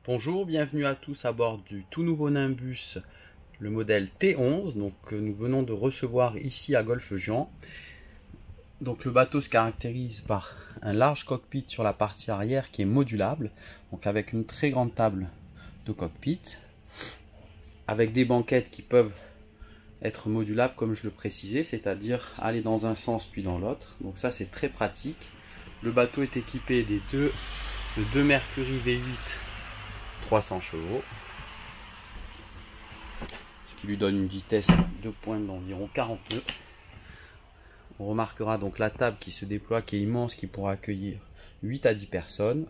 Bonjour, bienvenue à tous à bord du tout nouveau Nimbus, le modèle T11, que nous venons de recevoir ici à Golfe-Juan. Donc le bateau se caractérise par un large cockpit sur la partie arrière qui est modulable, donc avec une très grande table de cockpit, avec des banquettes qui peuvent être modulables comme je le précisais, c'est-à-dire aller dans un sens puis dans l'autre. Donc ça c'est très pratique. Le bateau est équipé de deux Mercury V8 300 chevaux, ce qui lui donne une vitesse de pointe d'environ 40 nœuds. On remarquera donc la table qui se déploie, qui est immense, qui pourra accueillir 8 à 10 personnes.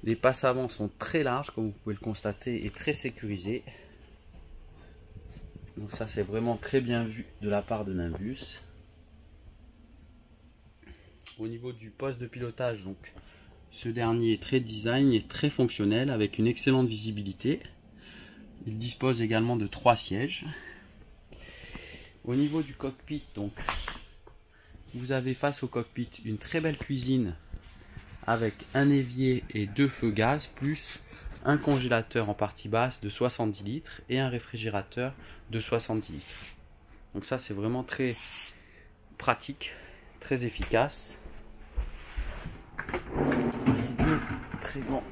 Les passes avant sont très larges, comme vous pouvez le constater, et très sécurisées. Donc ça c'est vraiment très bien vu de la part de Nimbus. Au niveau du poste de pilotage, donc ce dernier est très design et très fonctionnel avec une excellente visibilité. Il dispose également de 3 sièges. Au niveau du cockpit, donc, vous avez face au cockpit une très belle cuisine avec un évier et 2 feux gaz, plus un congélateur en partie basse de 70 litres et un réfrigérateur de 70 litres. Donc ça c'est vraiment très pratique, très efficace. Les deux très bons.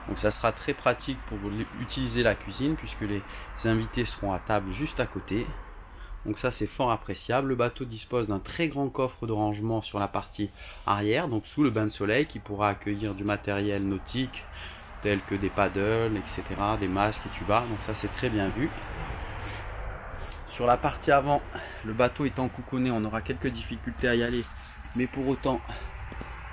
Donc ça sera très pratique pour utiliser la cuisine puisque les invités seront à table juste à côté. Donc ça c'est fort appréciable. Le bateau dispose d'un très grand coffre de rangement sur la partie arrière, donc sous le bain de soleil, qui pourra accueillir du matériel nautique tel que des paddles, etc., des masques et tubards. Donc ça c'est très bien vu. Sur la partie avant, le bateau étant couconné, on aura quelques difficultés à y aller, mais pour autant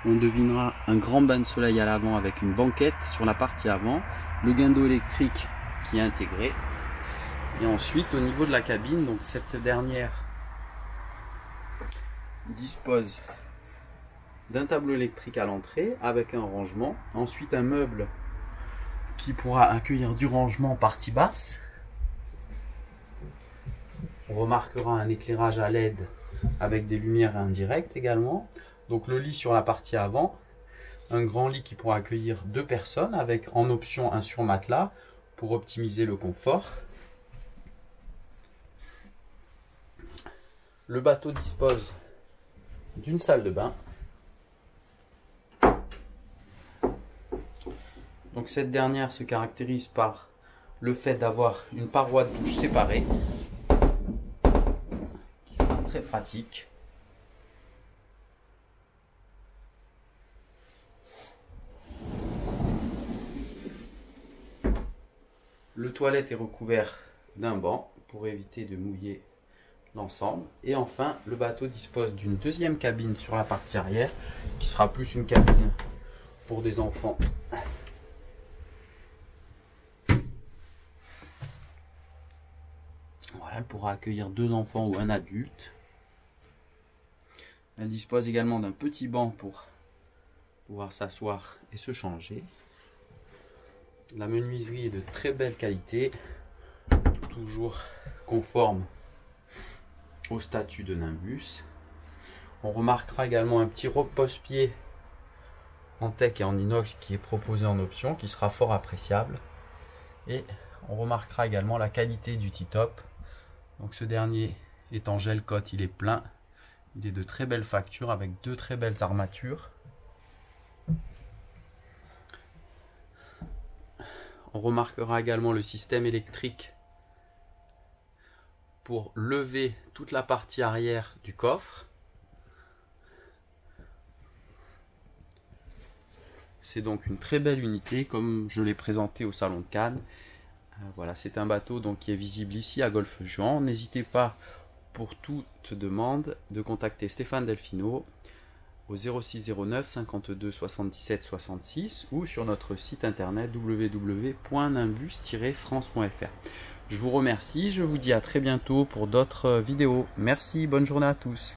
on devinera un grand bain de soleil à l'avant avec une banquette sur la partie avant, le guindeau électrique qui est intégré. Et ensuite au niveau de la cabine, donc cette dernière dispose d'un tableau électrique à l'entrée avec un rangement, ensuite un meuble qui pourra accueillir du rangement en partie basse. On remarquera un éclairage à LED avec des lumières indirectes également. Donc le lit sur la partie avant, un grand lit qui pourra accueillir 2 personnes avec en option un surmatelas pour optimiser le confort. Le bateau dispose d'une salle de bain. Donc cette dernière se caractérise par le fait d'avoir une paroi de douche séparée, qui sera très pratique. Le toilette est recouvert d'un banc pour éviter de mouiller l'ensemble. Et enfin, le bateau dispose d'une deuxième cabine sur la partie arrière, qui sera plus une cabine pour des enfants. Voilà, elle pourra accueillir 2 enfants ou un adulte. Elle dispose également d'un petit banc pour pouvoir s'asseoir et se changer. La menuiserie est de très belle qualité, toujours conforme au statut de Nimbus. On remarquera également un petit repose-pied en teck et en inox qui est proposé en option, qui sera fort appréciable. Et on remarquera également la qualité du T-top. Donc ce dernier est en gel coat, il est plein. Il est de très belle facture avec 2 très belles armatures. On remarquera également le système électrique pour lever toute la partie arrière du coffre. C'est donc une très belle unité comme je l'ai présenté au Salon de Cannes. Voilà, c'est un bateau donc qui est visible ici à Golfe-Juan. N'hésitez pas pour toute demande de contacter Stéphane Delfino au 0609 52 77 66 ou sur notre site internet www.nimbus-france.fr. Je vous remercie, je vous dis à très bientôt pour d'autres vidéos. Merci, bonne journée à tous.